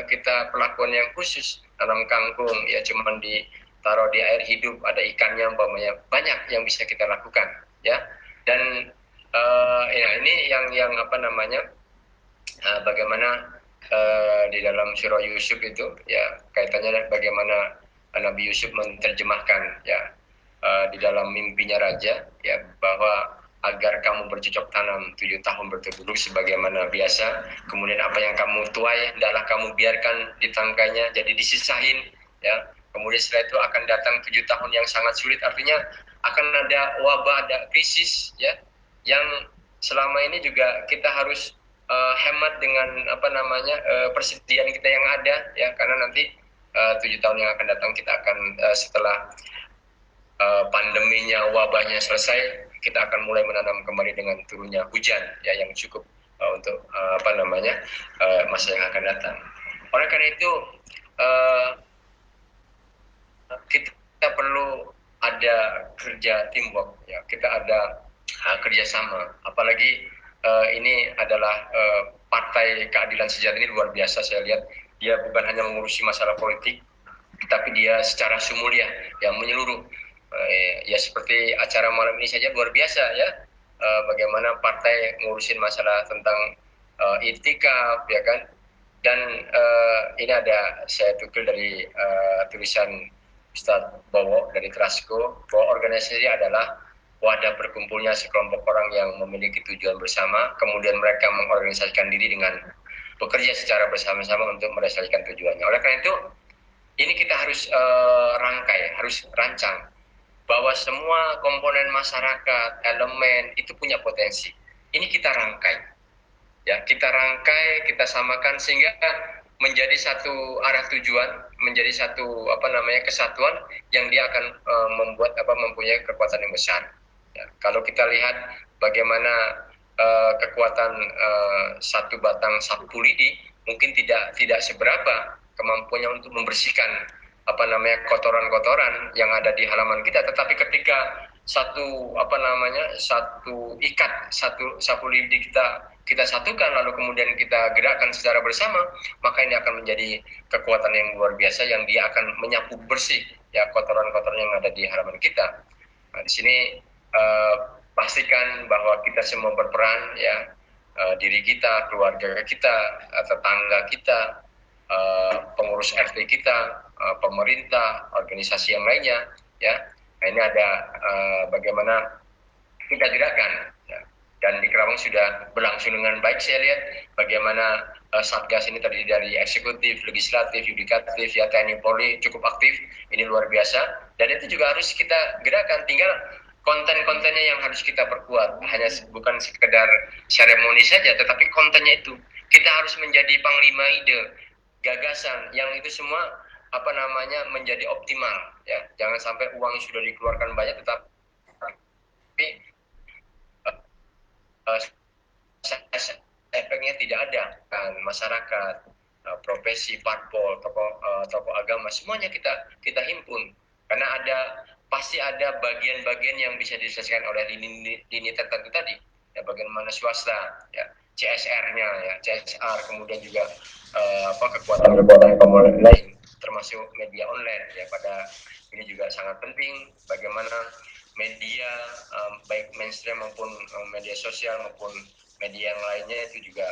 kita perlakuan yang khusus. Tanam kangkung ya cuman ditaruh di air hidup, ada ikannya umpamanya, banyak yang bisa kita lakukan ya. Dan ya ini yang bagaimana di dalam surah Yusuf itu ya, kaitannya bagaimana Nabi Yusuf menerjemahkan ya di dalam mimpinya raja ya, bahwa agar kamu bercocok tanam 7 tahun berturut-turut sebagaimana biasa, kemudian apa yang kamu tuai adalah kamu biarkan di tangkainya, jadi disisahin ya, kemudian setelah itu akan datang 7 tahun yang sangat sulit, artinya akan ada wabah, ada krisis ya, yang selama ini juga kita harus hemat dengan persediaan kita yang ada ya, karena nanti 7 tahun yang akan datang kita akan setelah pandeminya, wabahnya selesai, kita akan mulai menanam kembali dengan turunnya hujan ya, yang cukup untuk masa yang akan datang. Oleh karena itu kita perlu ada kerja teamwork ya, kita ada kerjasama, apalagi ini adalah Partai Keadilan Sejahtera. Ini luar biasa, saya lihat dia bukan hanya mengurusi masalah politik, tapi dia secara sumulia yang menyeluruh. Ya seperti acara malam ini saja luar biasa ya, bagaimana partai ngurusin masalah tentang itikaf ya kan. Dan ini ada saya tukil dari tulisan Ustadz Bowo dari Trasko, bahwa organisasi adalah wadah berkumpulnya sekelompok orang yang memiliki tujuan bersama, kemudian mereka mengorganisasikan diri dengan bekerja secara bersama-sama untuk merealisasikan tujuannya. Oleh karena itu, ini kita harus rangkai, harus rancang bahwa semua komponen masyarakat, elemen itu punya potensi. Ini kita rangkai, ya kita rangkai, kita samakan sehingga menjadi satu arah tujuan, menjadi satu kesatuan yang dia akan mempunyai kekuatan yang besar. Ya, kalau kita lihat bagaimana kekuatan satu batang sapu lidi mungkin tidak seberapa kemampuannya untuk membersihkan kotoran-kotoran yang ada di halaman kita, tetapi ketika satu sapu lidi kita satukan, lalu kemudian kita gerakkan secara bersama, maka ini akan menjadi kekuatan yang luar biasa yang dia akan menyapu bersih ya kotoran-kotoran yang ada di halaman kita. Nah, di sini pastikan bahwa kita semua berperan ya, diri kita, keluarga kita, tetangga kita, pengurus RT kita, pemerintah, organisasi yang lainnya ya. Nah, ini ada bagaimana kita gerakkan ya. Dan di Kerawang sudah berlangsung dengan baik. Saya lihat bagaimana Satgas ini terdiri dari eksekutif, legislatif, yudikatif, ya TNI Polri cukup aktif. Ini luar biasa. Dan itu juga harus kita gerakan. Tinggal konten-kontennya yang harus kita perkuat. Hanya bukan sekedar seremoni saja, tetapi kontennya itu. Kita harus menjadi panglima ide, gagasan, yang itu semua menjadi optimal. Ya, jangan sampai uang yang sudah dikeluarkan banyak, tetapi efeknya tidak ada. Kan masyarakat, profesi, parpol, tokoh agama, semuanya kita himpun, karena pasti ada bagian-bagian yang bisa diselesaikan oleh lini tertentu tadi, ya, bagaimana swasta, ya, CSR-nya, ya, CSR, kemudian juga kekuatan lain, termasuk media online, ya, pada ini juga sangat penting. Bagaimana media, baik mainstream maupun media sosial maupun media yang lainnya itu juga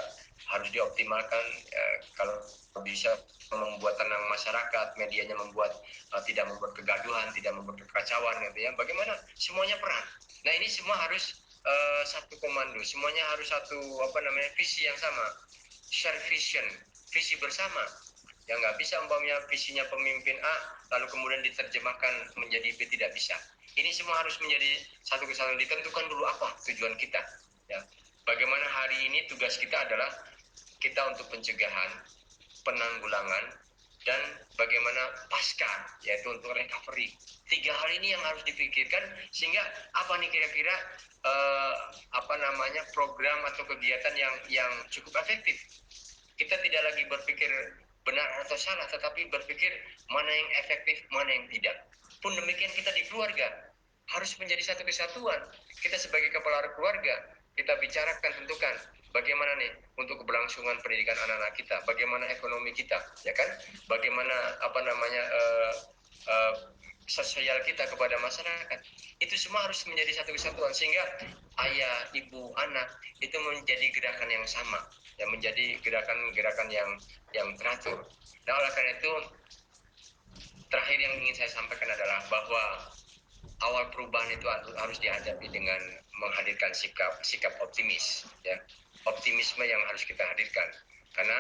harus dioptimalkan. Kalau bisa membuat tenang masyarakat, medianya tidak membuat kegaduhan, tidak membuat kekacauan, gitu ya. Bagaimana semuanya peran. Nah, ini semua harus satu komando, semuanya harus satu visi yang sama, share vision, visi bersama. Ya, nggak bisa umpamanya visinya pemimpin A lalu kemudian diterjemahkan menjadi B, tidak bisa. Ini semua harus menjadi satu kesatuan. Ditentukan dulu apa tujuan kita, ya. Bagaimana hari ini tugas kita adalah kita untuk pencegahan, penanggulangan, dan bagaimana pasca, yaitu untuk recovery. 3 hal ini yang harus dipikirkan, sehingga apa nih kira-kira program atau kegiatan yang cukup efektif. Kita tidak lagi berpikir benar atau salah, tetapi berpikir mana yang efektif, mana yang tidak. Pun demikian kita di keluarga harus menjadi satu kesatuan. Kita sebagai kepala keluarga, kita bicarakan, tentukan bagaimana nih untuk keberlangsungan pendidikan anak-anak kita, bagaimana ekonomi kita, ya kan? Bagaimana sosial kita kepada masyarakat. Itu semua harus menjadi satu kesatuan, sehingga ayah, ibu, anak itu menjadi gerakan yang sama, yang menjadi gerakan-gerakan yang teratur. Nah, oleh karena itu, terakhir yang ingin saya sampaikan adalah bahwa awal perubahan itu harus dihadapi dengan menghadirkan sikap optimis, ya. Optimisme yang harus kita hadirkan. Karena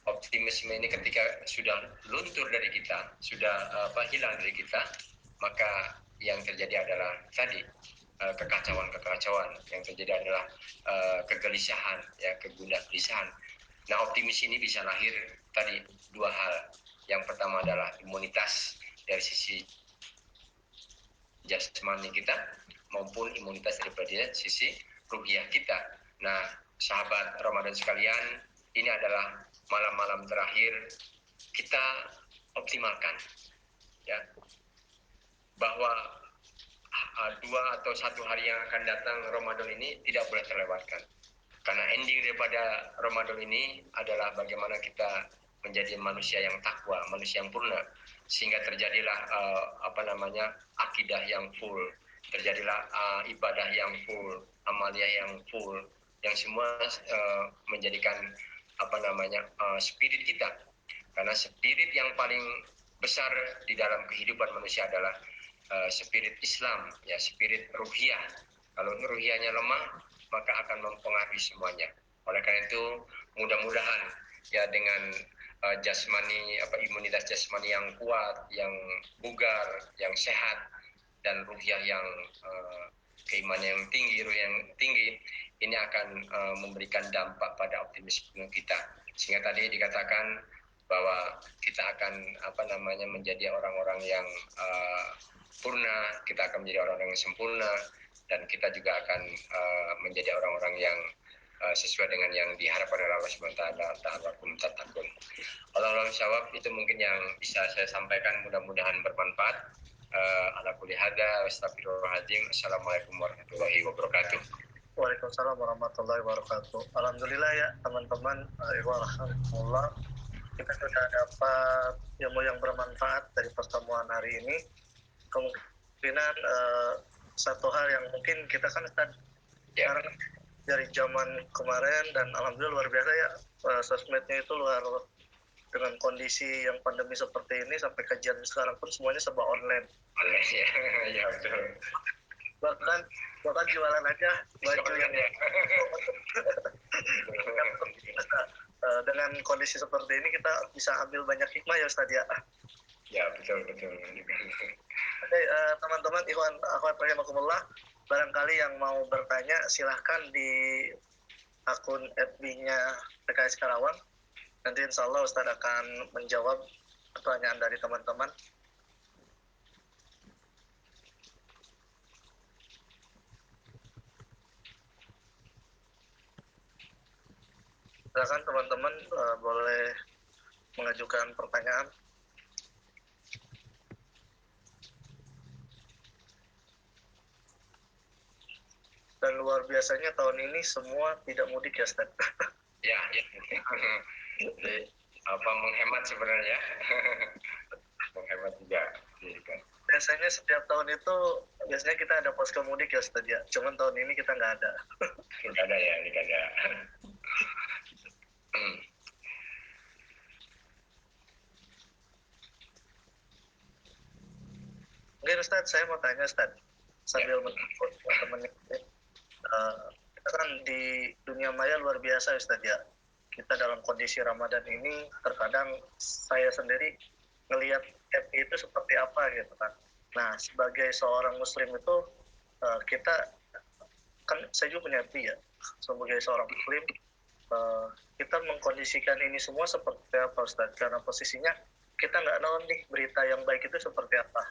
optimisme ini ketika sudah luntur dari kita, sudah hilang dari kita, maka yang terjadi adalah tadi kekacauan. Yang terjadi adalah kegelisahan, ya, kegundah gelisahan. Nah, optimis ini bisa lahir tadi 2 hal. Yang pertama adalah imunitas dari sisi jasmani kita maupun imunitas daripada sisi ruhiyah kita. Nah, sahabat Ramadan sekalian, ini adalah malam-malam terakhir kita optimalkan, ya, bahwa 2 atau 1 hari yang akan datang Ramadan ini tidak boleh terlewatkan. Karena ending daripada Ramadan ini adalah bagaimana kita menjadi manusia yang takwa, manusia yang purna, sehingga terjadilah akidah yang full, terjadilah ibadah yang full, amalia yang full, yang semua menjadikan spirit kita. Karena spirit yang paling besar di dalam kehidupan manusia adalah spirit Islam, ya, spirit ruhiyah. Kalau ruhiyahnya lemah, maka akan mempengaruhi semuanya. Oleh karena itu, mudah-mudahan, ya, dengan jasmani, imunitas jasmani yang kuat, yang bugar, yang sehat, dan ruhiyah yang keimanan yang tinggi, ruh yang tinggi, ini akan memberikan dampak pada optimisme kita. Sehingga tadi dikatakan bahwa kita akan menjadi orang-orang yang purna, kita akan menjadi orang-orang yang sempurna, dan kita juga akan menjadi orang-orang yang sesuai dengan yang diharapkan oleh Allah Subhanahu wa taala, tatakun. Allah syawab, itu mungkin yang bisa saya sampaikan, mudah-mudahan bermanfaat. Ala kulli hadza wa astaghfirullahaladzim. Assalamualaikum warahmatullahi wabarakatuh. Waalaikumsalam warahmatullahi wabarakatuh. Alhamdulillah, ya teman-teman, alhamdulillah kita sudah dapat ilmu yang bermanfaat dari pertemuan hari ini. Kemungkinan satu hal yang mungkin kita kan sekarang dari zaman kemarin, dan alhamdulillah luar biasa, ya, sosmednya itu dengan kondisi yang pandemi seperti ini, sampai kajian sekarang pun semuanya serba online. Ya, betul. Bahkan Bahkan jualan aja baju Jualan yang ya. dengan kondisi seperti ini kita bisa ambil banyak hikmah ya Ustaz ya. Ya, betul betul. Oke, teman-teman ikhwan akhwat rahimakumullah, barangkali yang mau bertanya silahkan di akun FB-nya PKS Karawang. Nanti insya Allah Ustaz akan menjawab pertanyaan dari teman-teman. Silakan teman-teman boleh mengajukan pertanyaan. Dan luar biasanya tahun ini semua tidak mudik ya Ustaz. Ya, ya. Jadi menghemat sebenarnya. Menghemat juga. Biasanya setiap tahun itu biasanya kita ada posko mudik ya Ustaz ya. Cuman tahun ini kita nggak ada. Nggak ada ya, nggak ada. Mungkin Ustaz, saya mau tanya Ustaz, sambil menunggu teman-teman kita kan di dunia maya luar biasa Ustaz ya. Kita dalam kondisi Ramadan ini terkadang saya sendiri ngelihat FI itu seperti apa gitu kan. Nah, sebagai seorang muslim itu kita kan saya juga punya FI ya. Sebagai seorang muslim kita mengkondisikan ini semua seperti apa Ustaz? Karena posisinya kita nggak tahu nih berita yang baik itu seperti apa.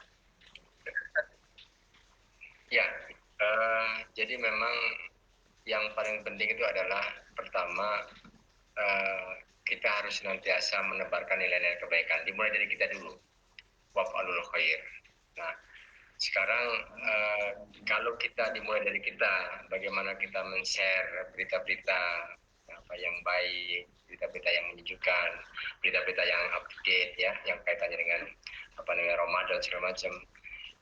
Ya, jadi memang yang paling penting itu adalah pertama kita harus senantiasa menebarkan nilai-nilai kebaikan. Dimulai dari kita dulu. Waf'alul khair. Nah, sekarang kalau kita dimulai dari kita, bagaimana kita men-share berita-berita apa yang baik, berita-berita yang menyejukkan, berita-berita yang update ya, yang kaitannya dengan Ramadan segala macam.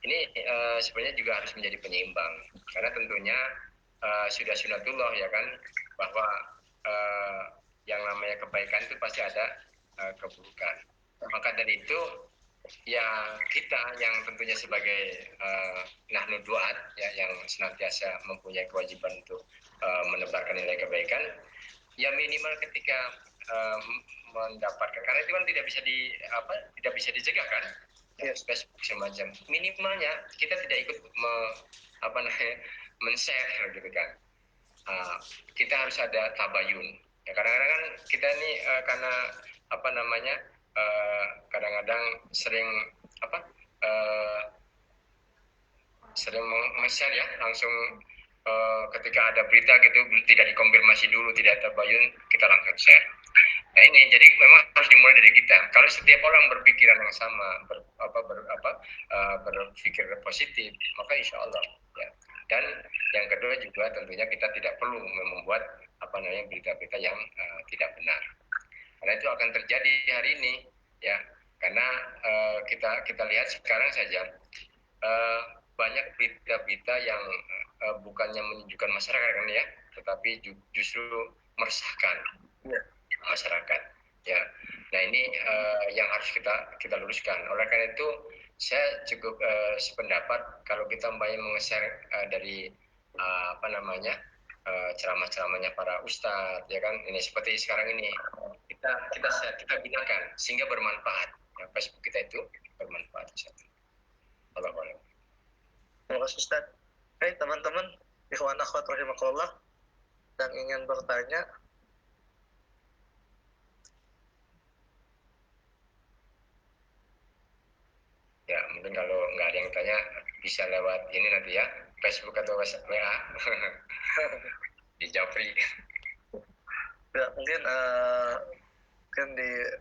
Ini sebenarnya juga harus menjadi penyeimbang, karena tentunya sudah sunatullah ya kan, bahwa yang namanya kebaikan itu pasti ada keburukan. Maka dari itu ya kita yang tentunya sebagai nahnu duat ya, yang senantiasa mempunyai kewajiban untuk menebarkan nilai kebaikan, ya minimal ketika mendapatkan, karena itu kan tidak bisa dicegah kan, Facebook semacam, minimalnya kita tidak ikut men-share gitu kan. Kita harus ada tabayun ya, kadang-kadang kan kita ini karena kadang-kadang sering sering meng-share ya langsung ketika ada berita gitu tidak dikonfirmasi dulu, tidak tabayun, kita langsung share. Nah ini jadi memang harus dimulai dari kita. Kalau setiap orang berpikiran yang sama, berpikir positif, maka insya Allah ya. Dan yang kedua juga tentunya kita tidak perlu membuat berita-berita yang tidak benar. Karena itu akan terjadi hari ini ya. Karena kita lihat sekarang saja banyak berita-berita yang bukannya menunjukkan masyarakat kan ya, tetapi justru meresahkan masyarakat ya. Nah ini yang harus kita luruskan. Oleh karena itu saya cukup sependapat kalau kita meng-share dari ceramah-ceramahnya para ustadz ya kan, ini seperti sekarang ini kita gunakan sehingga bermanfaat ya, Facebook kita itu bermanfaat. Allah. Terima kasih Ustaz. Hai teman-teman, ikhwan akhwat rahimakumullah, dan ingin bertanya ya, mungkin kalau nggak ada yang tanya bisa lewat ini nanti ya, Facebook atau WA. Di Japri. Ya, mungkin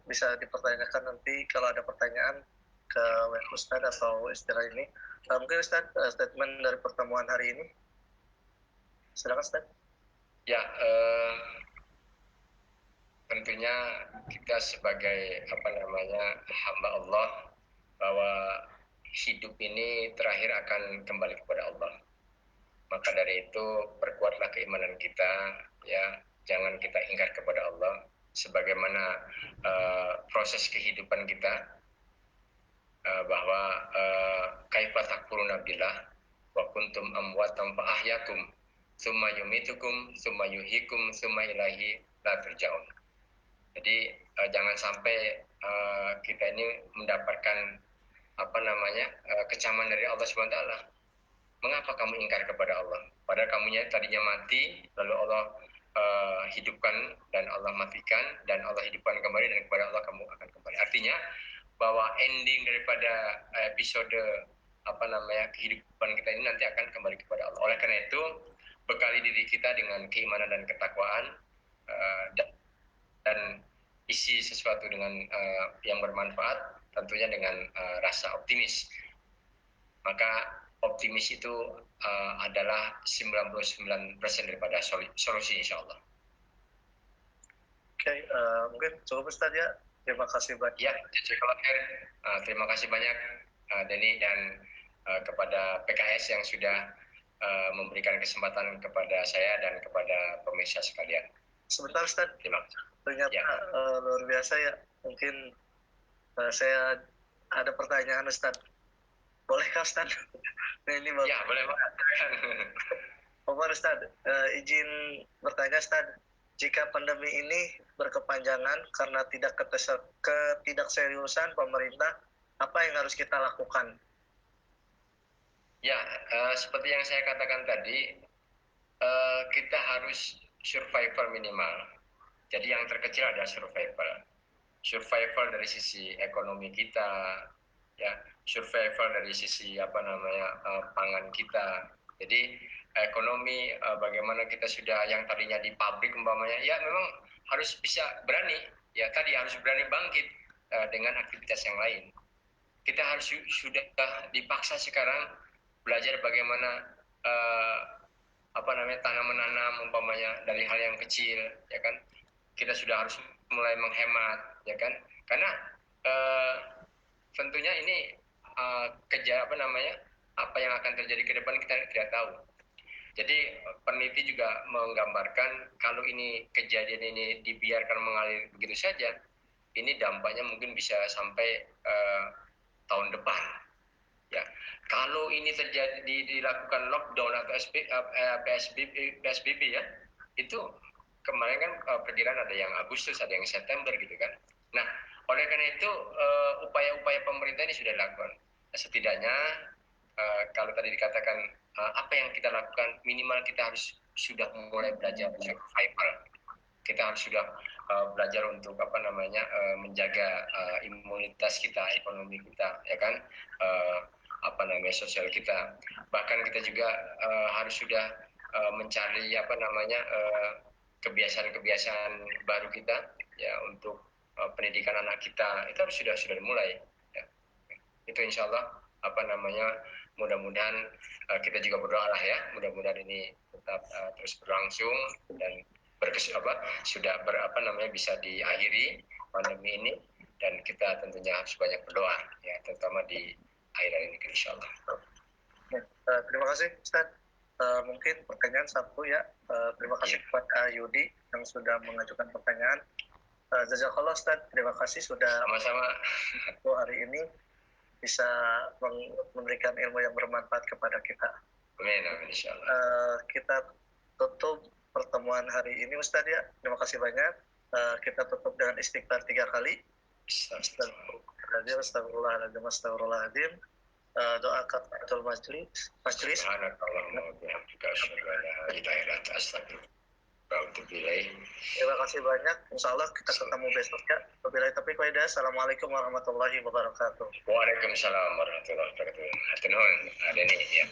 bisa dipertanyakan nanti kalau ada pertanyaan ke web Ustaz atau istilah ini. Mungkin Ustaz, statement dari pertemuan hari ini. Silakan Ustaz. Ya, tentunya kita sebagai hamba Allah, bahwa hidup ini terakhir akan kembali kepada Allah. Maka dari itu perkuatlah keimanan kita ya, jangan kita ingkar kepada Allah sebagaimana proses kehidupan kita, bahwa kaifa takfuruna billah, wa kuntum amwatan fa ahyakum summa yumitukum summa yuhyikum summa ilaihi la turja'un. Jadi jangan sampai kita ini mendapatkan kecaman dari Allah Subhanahu wa taala. Mengapa kamu ingkar kepada Allah? Padahal kamunya tadinya mati, lalu Allah hidupkan dan Allah matikan dan Allah hidupkan kembali dan kepada Allah kamu akan kembali. Artinya bahwa ending daripada episode kehidupan kita ini nanti akan kembali kepada Allah. Oleh karena itu, bekali diri kita dengan keimanan dan ketakwaan dan isi sesuatu dengan yang bermanfaat, tentunya dengan rasa optimis. Maka optimis itu adalah 99% daripada solusi insya Allah. Oke, mungkin cukup Ustaz ya. Terima kasih banyak. Ya, terima kasih banyak Denny dan kepada PKS yang sudah memberikan kesempatan kepada saya dan kepada pemirsa sekalian. Sebentar Ustaz. Terima kasih. Ternyata ya. Luar biasa ya. Mungkin saya ada pertanyaan Ustaz. Bolehkah Ustaz? Nah, ini ya, boleh banget. Omar Ustaz, izin bertanya Ustaz. Jika pandemi ini berkepanjangan karena ketidakseriusan pemerintah, apa yang harus kita lakukan? Ya, seperti yang saya katakan tadi, kita harus survival minimal. Jadi yang terkecil adalah survival. Survival dari sisi ekonomi kita, ya, survival dari sisi pangan kita. Jadi ekonomi bagaimana kita sudah yang tadinya di pabrik umpamanya, ya memang harus bisa berani, ya tadi harus berani bangkit dengan aktivitas yang lain. Kita harus sudah dipaksa sekarang belajar bagaimana tanam menanam umpamanya dari hal yang kecil, ya kan. Kita sudah harus mulai menghemat, ya kan. Karena tentunya ini apa yang akan terjadi ke depan kita tidak tahu. Jadi peneliti juga menggambarkan kalau ini kejadian ini dibiarkan mengalir begitu saja, ini dampaknya mungkin bisa sampai tahun depan. Ya, kalau ini terjadi dilakukan lockdown atau PSBB ya, itu kemarin kan perkiraan ada yang Agustus, ada yang September gitu kan. Nah, oleh karena itu upaya-upaya pemerintah ini sudah dilakukan. Setidaknya kalau tadi dikatakan apa yang kita lakukan, minimal kita harus sudah mulai belajar survival. Kita harus sudah belajar untuk menjaga imunitas kita, ekonomi kita, ya kan, sosial kita. Bahkan kita juga harus sudah mencari kebiasaan-kebiasaan baru kita, ya, untuk pendidikan anak kita. Itu harus sudah dimulai. Ya. Itu insya Allah mudah-mudahan kita juga berdoa lah ya, mudah-mudahan ini tetap terus berlangsung dan bisa diakhiri pandemi ini, dan kita tentunya harus banyak berdoa ya, terutama di akhir ini insyaallah. Terima kasih Ustaz. Mungkin pertanyaan satu ya. Terima kasih kepada Yudi yang sudah mengajukan pertanyaan. Jazakallah Ustaz, terima kasih sudah sama-sama hari ini bisa memberikan ilmu yang bermanfaat kepada kita. Amin, insyaallah. Kita tutup pertemuan hari ini Ustaz ya. Terima kasih banyak. Kita tutup dengan istighfar 3 kali. Astagfirullahaladzim, astagfirullahaladzim. Doa kafaratul majlis. Subhanakallahumma wa bihamdika asyhadu an la ilaha illa anta astaghfiruka wa atubu ilaik. Terima kasih banyak. Insyaallah kita ketemu besok ya. Wabillahi taufiq wal hidayah. Assalamualaikum warahmatullahi wabarakatuh. Waalaikumsalam warahmatullahi wabarakatuh. Hatur nuhun. Ada nih ya.